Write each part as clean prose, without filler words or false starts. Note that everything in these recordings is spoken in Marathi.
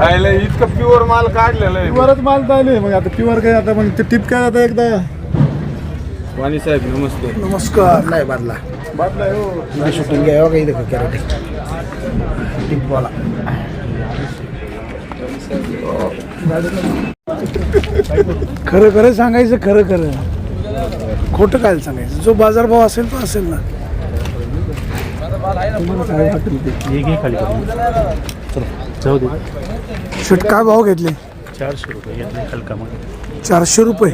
आयला इतकं प्युअर माल काढलेला आहे. प्युअरच माल चालू आहे. मग आता प्युअर काय आता मग ते टिप काय आता एकदा. वाणी साहेब नमस्ते. नमस्कार. नाही बादला बाटला हो शूटिंग घ्या काही देखो कॅरेट टिपवाला. खरं खरं सांगायचं. खरं खरं खोटं काय सांगायचं. जो बाजारभाव असेल तो असेल ना. काय वाटेल ते खाली जाऊ दे. शर्ट काय भाव घेतले. 400 रुपये घेतले हलका मग 400 रुपये.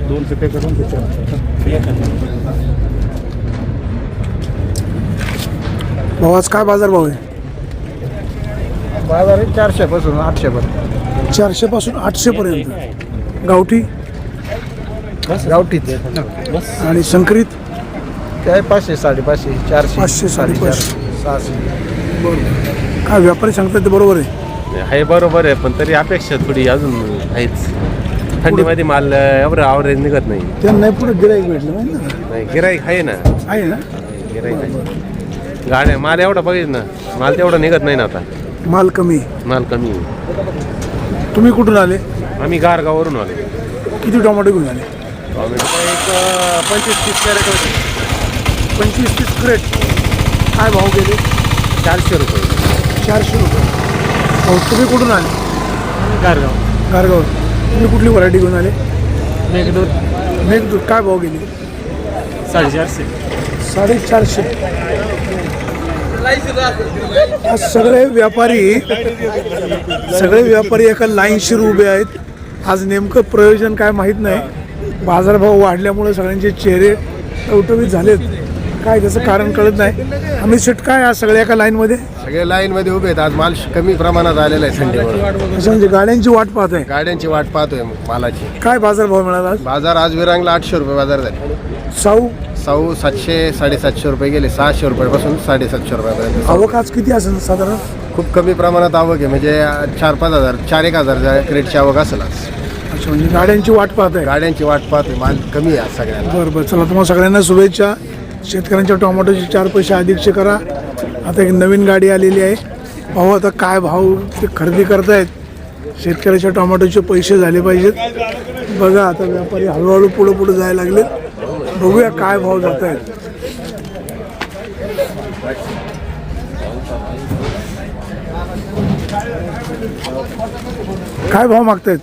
200 पे करून भाऊ आज काय बाजार भाव आहे. बाजार 400 पासून 800 पर्यंत. 400 पासून 800 पर्यंत. गावठी गावठीच आणि संकरित काय 500 550 400 500 550 600. बरोबर. काय व्यापारी सांगतात ते बरोबर आहे. आहे बरोबर आहे, पण तरी अपेक्षा थोडी अजून आहेच. थंडीमध्ये माल एवढं आवरेज निघत नाही. त्यांना नाही पुढे गिराईक भेटलं माहिती ना. नाही गिराईक आहे ना. आहे ना. गिराईक आहे. गाड्या माल एवढा बघितलं ना, माल तेवढं निघत नाही ना आता. माल कमी. माल कमी आहे. तुम्ही कुठून आले. आम्ही गारगाववरून आलो. किती टोमॅटो घेऊन आले. एक 25-30 कॅरेट होते. 25-30 क्रेट. काय भाव गेले. 400 रुपये. 400 रुपये. हो तुम्ही कुठून आले. गारगाव गारगाव. तुम्ही कुठली व्हरायटी घेऊन आले. मेघदूत काय भाव गेले. 450. 450. आज सगळे व्यापारी एका लाईनशीर उभे आहेत. आज नेमकं प्रयोजन काय माहीत नाही. बाजारभाव वाढल्यामुळे सगळ्यांचे चेहरे टवटवीत झालेत. काय त्याचं कारण कळत नाही. आम्ही शेट काय आज सगळे एका लाईनमध्ये सगळे लाईन मध्ये उभे आहेत. आज माल कमी प्रमाणात आलेला आहे थंडीमुळे. असं म्हणजे गाड्यांची वाट पाहत आहे. गाड्यांची वाट पाहतोय मालाची. काय बाजारभाव मिळाला आज. बाजार आज विरांगला 800 रुपये बाजार झाले. साऊ 700 750 रुपये गेले. 600 रुपयापासून 750 रुपयापर्यंत. आवक आज किती असेल साधारण. खूप कमी प्रमाणात आवक आहे. म्हणजे 4-5 हजार 4-1 हजार क्रेटची आवक असेल आज. अच्छा म्हणजे गाड्यांची वाट पाहत आहे. गाड्यांची वाट पाहतोय. माल कमी आहे आज सगळ्यांना. बरं बरं. चला तुम्हाला सगळ्यांना शुभेच्छा. शेतकऱ्यांच्या टोमॅटोचे 4 पैसे अधिकचे करा. आता एक नवीन गाडी आलेली आहे. पाहू आता काय भाव ते खरेदी करतायत. शेतकऱ्याच्या टोमॅटोचे पैसे झाले पाहिजेत. बघा आता व्यापारी हळूहळू पुढे जायला लागले. बघूया काय भाव जात आहेत. काय भाव मागतायत.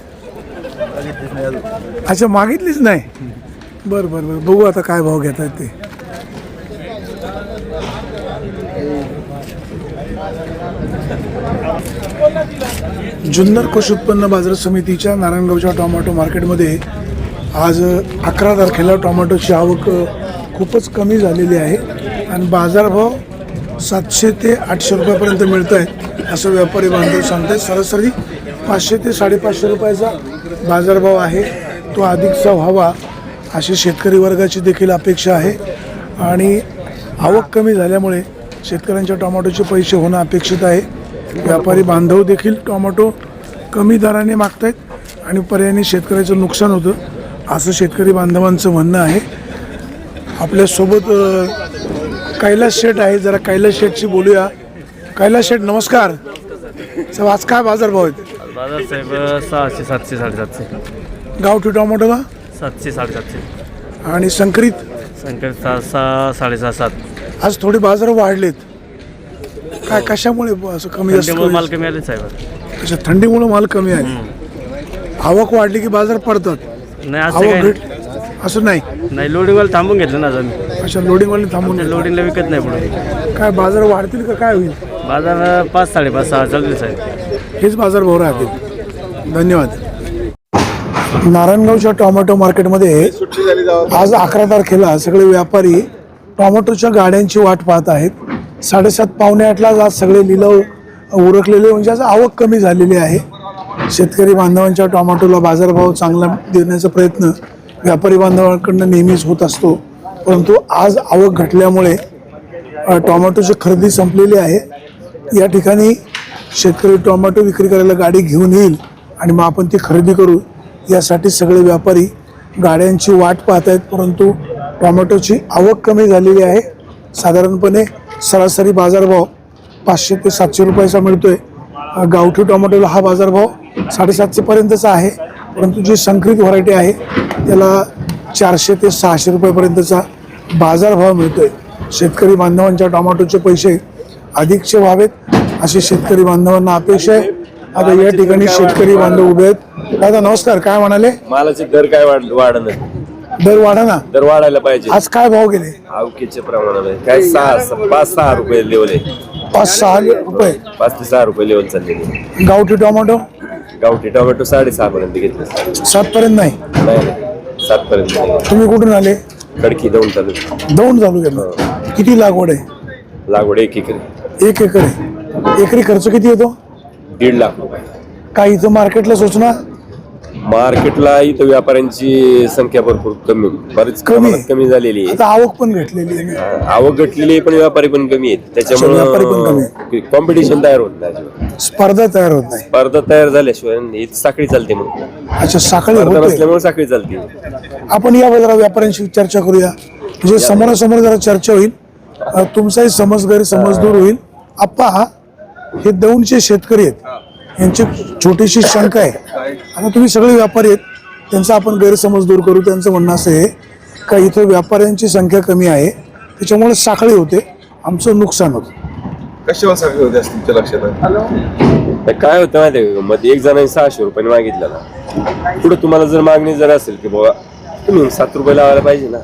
अच्छा मागितलीच नाही. बरं बरं बरं. बघू आता काय भाव घेत आहेत ते. जुन्नर कृषी उत्पन्न बाजार समितीच्या नारायणगावच्या टोमॅटो मार्केटमध्ये आज 11 तारखेला टोमॅटोची आवक खूपच कमी झालेली आहे आणि बाजारभाव 700 ते 800 रुपयापर्यंत मिळत आहेत असं व्यापारी बांधव सांगतात. सरासरी 500 ते 550 रुपयाचा बाजारभाव आहे. तो अधिकचा व्हावा अशी शेतकरी वर्गाची देखील अपेक्षा आहे आणि आवक कमी झाल्यामुळे शेतकऱ्यांच्या टोमॅटोचे पैसे होणं अपेक्षित आहे. व्यापारी बांधव देखील टोमॅटो कमी दराने मागत आहेत आणि पर्यायाने शेतकऱ्याचं नुकसान होतं असं शेतकरी बांधवांचं म्हणणं आहे. आपल्यासोबत कैलास शेठ आहे. जरा कैलास शेठशी बोलूया. कैलास शेठ नमस्कार. साहेब आज काय बाजारभाव आहेत. बाजार साहेब 600 700 750. गावठी टोमॅटोला 700 750 आणि संकरित संकर 6 6.5 7. आज थोडे बाजार वाढलेत. काय कशामुळे असं कमी जास्त माल कमी आले साहेब. अच्छा थंडीमुळे माल कमी आहे. आवक वाढली की बाजार पडतात. नाही असं आवक काही भेट असं नाही. नाही. लोडिंगवाला थांबून घेतलं ना आम्ही. अच्छा लोडिंगवाले थांबून गेले. लोडिंगला विकत नाही पुढे. काय बाजार वाढतील का काय होईल. बाजार 5 5.5 6 चालले साहेब. हेच बाजार भाव राहतील. धन्यवाद. नारायणगावच्या टोमॅटो मार्केटमध्ये आज 11 तारखेला सगळे व्यापारी टोमॅटोच्या गाड्यांची वाट पाहत आहेत. 7:30 पावणे 8ला आज सगळे लिलाव उरकलेले म्हणजे आज आवक कमी झालेली आहे. शेतकरी बांधवांच्या टोमॅटोला बाजारभाव चांगला देण्याचा प्रयत्न व्यापारी बांधवांकडून नेहमीच होत असतो. परंतु आज आवक घटल्यामुळे टोमॅटोची खरेदी संपलेली आहे. या ठिकाणी शेतकरी टोमॅटो विक्री करायला गाडी घेऊन येईल आणि मग आपण ती खरेदी करू यासाठी सगळे व्यापारी गाड्यांची वाट पाहत आहेत. परंतु टोमॅटोची आवक कमी झालेली आहे. साधारणपणे सरासरी बाजारभाव 500 ते 700 रुपयाचा मिळतोय. गावठी टोमॅटोला हा बाजारभाव 750 पर्यंतचा आहे, परंतु जी संकरित व्हरायटी आहे त्याला 400 ते 600 रुपयापर्यंतचा बाजारभाव मिळतोय. शेतकरी बांधवांच्या टोमॅटोचे पैसे अधिकचे व्हावेत अशी शेतकरी बांधवांना अपेक्षा आहे. आता या ठिकाणी शेतकरी बांधव उभे आहेत. दादा नमस्कार, काय म्हणाले? मालाचे दर काय वाढणार? दर वाढा ना. दर वाढायला पाहिजे. आज काय भाव गेले? आवकीच्या प्रमाणात काय 5-6 रुपये लेवल आहे. 5-6 रुपये. 5 ते 6 रुपये लेवल चाललेली. गावठी टोमॅटो गावठी टोमॅटो 6.5 पर्यंत घेतले. 7 पर्यंत नाही. नाही 7 पर्यंत. तुम्ही कुठून आले? खडकी दौंड चालू. दौंड चालू केलं. किती लागवड आहे? लागवड 1 एकरी. 1 एकर आहे. एकरी खर्च किती येतो? 1.5 लाख रुपये. काय इथं मार्केटला सूचना? मार्केटला इथं व्यापाऱ्यांची संख्या भरपूर बरीच प्रमाणात कमी झालेली आहे. आता आवक पण घटलेली आहे. आवक घटलेली आहे पण व्यापारी पण कमी आहेत. व्यापारी पण कमी त्याच्यामुळे कॉम्पिटिशन तयार होत नाही. स्पर्धा तयार होत नाही. स्पर्धा तयार झाल्याशिवाय ही साखळी चालते म्हणून. अच्छा, साखळी स्पर्धा होते. नसल्यामुळे साखळी चालते. आपण या जरा व्यापाऱ्यांशी चर्चा करूया, म्हणजे समोरासमोर जरा चर्चा होईल, तुमचाही समज गैरसमज दूर होईल. आप्पा, हे दौंडचे शेतकरी आहेत, यांची छोटीशी शंका आहे. आता तुम्ही सगळे व्यापारी आहेत, त्यांचा आपण गैरसमज दूर करू. त्यांचं म्हणणं असं आहे का इथं व्यापाऱ्यांची संख्या कमी आहे, त्याच्यामुळे साखळी होते, आमचं नुकसान होतं. कशावर साखळी होते असं तुमच्या लक्षात? काय होतं माहिती आहे का, मध्ये एक जणांनी 600 रुपयाने मागितलं ना, पुढे तुम्हाला जर मागणी जर असेल की बाबा तुम्ही 7 रुपये लावायला पाहिजे ना,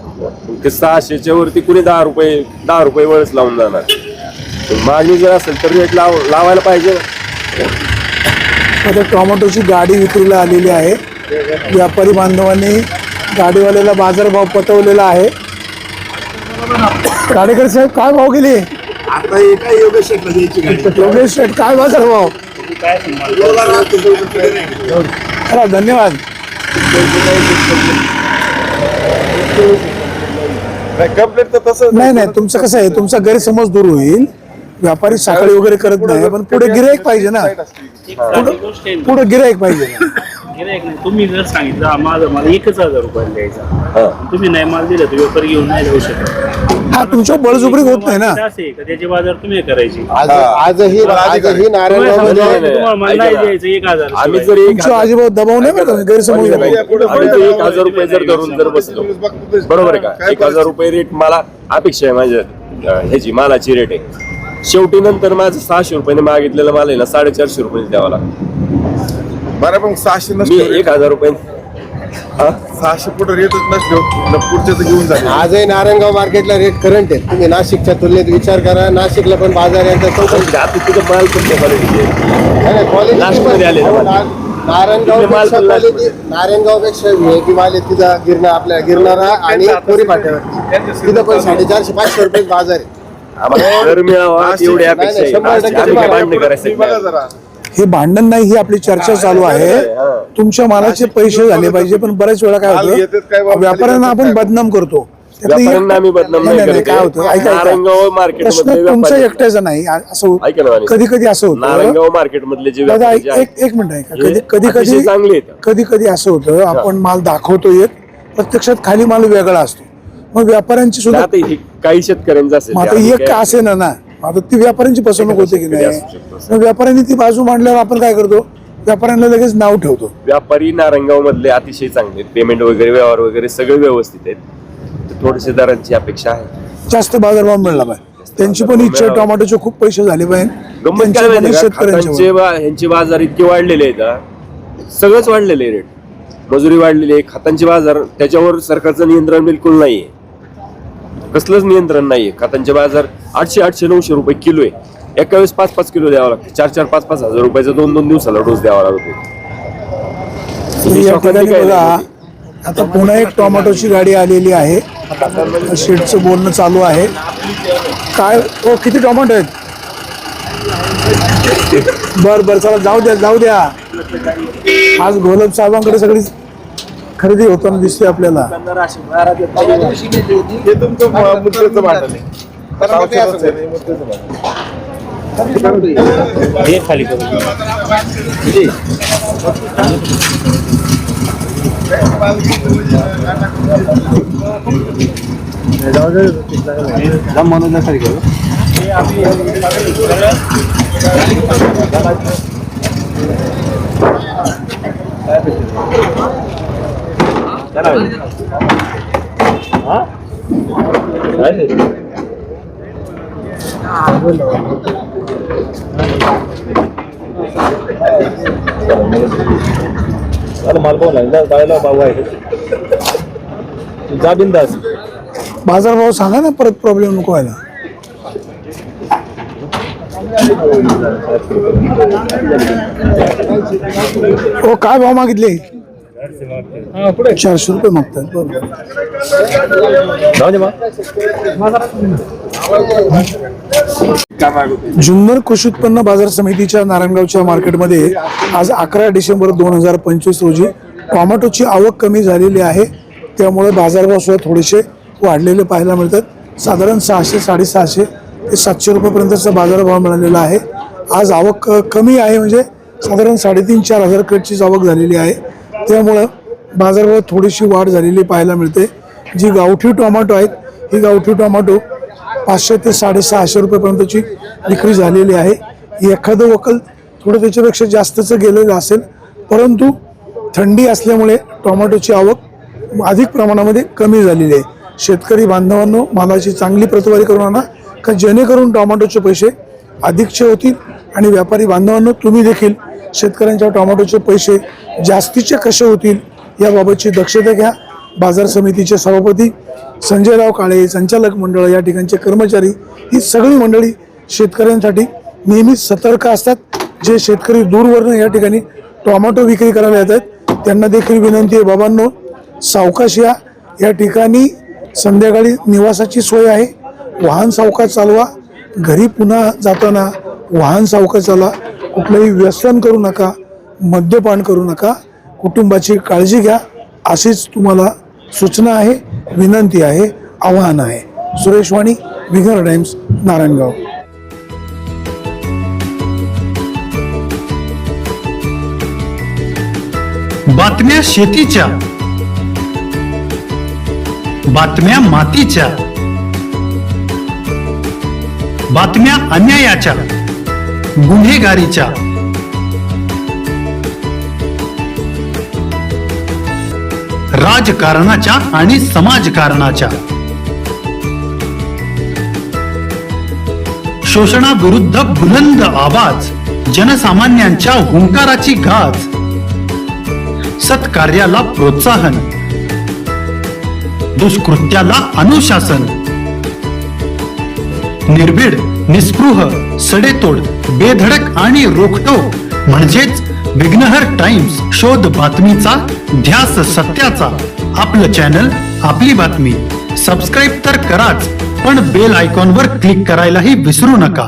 ते 600च्या वरती कुणी 10 रुपये वळच लावून जाणार. मागणी जर असेल तर रेट लावायला पाहिजे. आता टोमॅटोची गाडी विक्रीला आलेली आहे. व्यापारी बांधवांनी गाडीवाल्याला बाजारभाव पटवलेला आहे. गाडेकर साहेब, काय भाव गेले? योगेश शेठ, काय बाजारभाव? चला, धन्यवाद. कंप्लेंट तर तसं नाही, तुमचं कसं आहे, तुमचा गैरसमज दूर होईल. व्यापारी साखळी वगैरे करत नाही, पण पुढे गिराईक पाहिजे ना. पुढे गिराईक पाहिजे ना. गिऱ्हाईक नाही. तुम्ही जर सांगितलं मला 1,000 रुपयाला द्यायचा, तुम्ही नाही माल दिला तर व्यापारी घेऊन नाही जाऊ शकत. हा, तुमच्या बळजुबरी होत नाही ना. असे का त्याचे बाजार तुम्ही करायची? आजही नारायणगावमध्ये तुम्हाला माल नाही द्यायचं 1,000. आम्ही जर तुमच्या अजिबात दबाव नाही बरं का, गैरसमज नाही. आम्ही जर 1,000 रुपये जर धरून जर बसलो, बरोबर आहे का, 1,000 रुपये रेट मला अपेक्षा आहे, माझ्या ह्याची मालाची रेट आहे. शेवटी नंतर माझं 600 रुपयाने मागितलेलं माल आहे ना 450 रुपये द्यावा लागतो. बरं, मग 600 मी नसतो 1,000 रुपये 600 पुढे रेटच नसतो, पुढच्याच घेऊन जाते. आजही नारायणगाव मार्केटला रेट करंट आहे. तुम्ही नाशिकच्या तुलनेत विचार करा, नाशिकला पण बाजार यांचा चौकशी. आता तिथं माल कोणत्या क्वालिटीचे लास्टमध्ये आले नारायणगावपेक्षा व्हीआयपी माल आहे तिथं गिरणार, गिरणारा आणि कोरी फाट्यावरती तिथं पण 450-500 रुपये बाजार आहे. आम्हाला दर मिळावा एवढी अपेक्षा आहे. 100% आम्ही काय भांडण करायचं बघा जरा, हे भांडण नाही, ही आपली चर्चा चालू आहे. तुमच्या मालाचे पैसे झाले पाहिजे, पण बऱ्याच वेळा काय होतं, व्यापाऱ्यांना आपण बदनाम करतो. व्यापाऱ्यांना आम्ही बदनाम नाही करत. काय होतं, नारायणगाव मार्केट प्रश्न मधले तुमचा व्यापारी, एकट्याचा नाही, असं ऐका ना, कधी कधी असं होतं. नारायणगाव मार्केट मधले जे दादा, व्यापारी जे आहेत, एक मिनिट ऐका. हे कधी अतिशय चांगले आहेत. कधी असं होतं, आपण माल दाखवतो एक, प्रत्यक्षात खाली माल वेगळा असतो. मग व्यापाऱ्यांची सुद्धा आता हे काही शेतकऱ्यांचं असेल, आता आम्ही एक काय- का असे ना आता ती व्यापाऱ्यांची फसवणूक होते की नाही. असू शकतो. मग व्यापाऱ्यांनी ती बाजू मांडल्यावर आपण काय करतो, व्यापाऱ्यांना लगेच नाव ठेवतो. व्यापारी नारायणगाव मधले अतिशय चांगले आहेत. पेमेंट वगैरे व्यवहार वगैरे सगळे व्यवस्थित आहेत. तर थोडेसे दरांची अपेक्षा आहे. जास्त बाजारभाव मिळाला पाहिजे. त्यांची पण इच्छा आहे, टोमॅटोचे खूप पैसे झाले पाहिजे. गंमत त्यांच्या काय माहिती मनात का, शेतकऱ्यांच्या खतांचे ह्यांचे बाजार इतके वाढलेले आहेत हा. सगळंच वाढलेले रेट, मजुरी वाढलेली आहे, खतांचे बाजार, त्याच्यावर सरकारचं नियंत्रण बिलकुल नाहीये. कसलंच नियंत्रण नाहीये. खतांचे बाजार 800-900 रुपये किलो आहे. एका वेळेस 5-5 किलो द्यावा लागतो. 4-5 हजार रुपयाचा 2 दिवसाला डोस द्यावा लागतो. या ठिकाणी बघा, आता पुन्हा एक टोमॅटोची गाडी आलेली आहे. शेडचं बोलणं चालू आहे. काय किती टोमॅटो आहेत? बर चला, जाऊ द्या. आज घोलप साहेबांकडे सगळी खरेदी होताना दिसते आपल्याला. हे तुमचं मुद्द्याचं भांडण आहे. मुद्द्याचं भांडण. हे खाली करू. म्हणून बाजारभाव सांगा ना, परत प्रॉब्लेम नको व्हायला. हो, काय भाव मागितले? 400 रुपये मागतात. बरोबर. जुन्नर कृषी उत्पन्न बाजार समितीच्या नारायणगावच्या मार्केटमध्ये आज 11 डिसेंबर 2025 रोजी टोमॅटोची आवक कमी झालेली आहे. त्यामुळे बाजारभाव सुद्धा थोडेसे वाढलेले पाहायला मिळतात. साधारण 600, 650 ते 700 रुपयेपर्यंतचा बाजारभाव मिळालेला आहे. आज आवक कमी आहे, म्हणजे साधारण 3,500-4,000 हजार कटचीच आवक झालेली आहे. त्यामुळं बाजारभावात थोडीशी वाढ झालेली पाहायला मिळते. जी गावठी टोमॅटो आहेत, ही गावठी टोमॅटो 500 ते 650 रुपयेपर्यंतची विक्री झालेली आहे. एखादं वकल थोडं त्याच्यापेक्षा जास्तचं गेलेलं असेल, परंतु थंडी असल्यामुळे टोमॅटोची आवक अधिक प्रमाणामध्ये कमी झालेली आहे. शेतकरी बांधवांनो, मालाची चांगली प्रतवारी करून आणा, का जेणेकरून टोमॅटोचे पैसे अधिकचे होतील. आणि व्यापारी बांधवांनो, तुम्ही देखील शेतकऱ्यांच्या टोमॅटोचे पैसे जास्तीचे कसे होतील याबाबतची दक्षता घ्या. बाजार समितीचे सभापती संजयराव काळे, संचालक मंडळ, या ठिकाणचे कर्मचारी, ही सगळी मंडळी शेतकऱ्यांसाठी नेहमीच सतर्क असतात. जे शेतकरी दूरवरनं या ठिकाणी टोमॅटो विक्री करायला येतात, त्यांना देखील विनंती आहे, बाबांनो सावकाश या. या ठिकाणी संध्याकाळी निवासाची सोय आहे. वाहन सावकाश चालवा. घरी पुन्हा जाताना वाहन सावकाश चालवा. कुठलंही व्यसन करू नका, मद्यपान करू नका. कुटुंबाची काळजी घ्या, अशीच तुम्हाला सूचना आहे, विनंती आहे, आवाहन आहे. सुरेश वाणी, विघ्नर टाइम्स, नारायणगाव. बातम्या शेतीच्या, बातम्या मातीच्या, बातम्या अन्यायाच्या, गुन्हेगारीच्या, राजकारणाच्या आणि समाजकारणाच्या, शोषणाविरुद्ध बुलंद आवाज, जनसामान्यांच्या हुंकाराची गाज, सत्कार्याला प्रोत्साहन, दुष्कृत्याला अनुशासन, निर्भीड, निस्पृह, सडेतोड, बेधडक आणि रोखटोक म्हणजेच विघ्नहर टाइम्स. शोध बातमीचा, ध्यास सत्याचा. आपलं चॅनल, आपली बातमी. सबस्क्राईब तर कराच, पण बेल आयकॉनवर क्लिक करायलाही विसरू नका.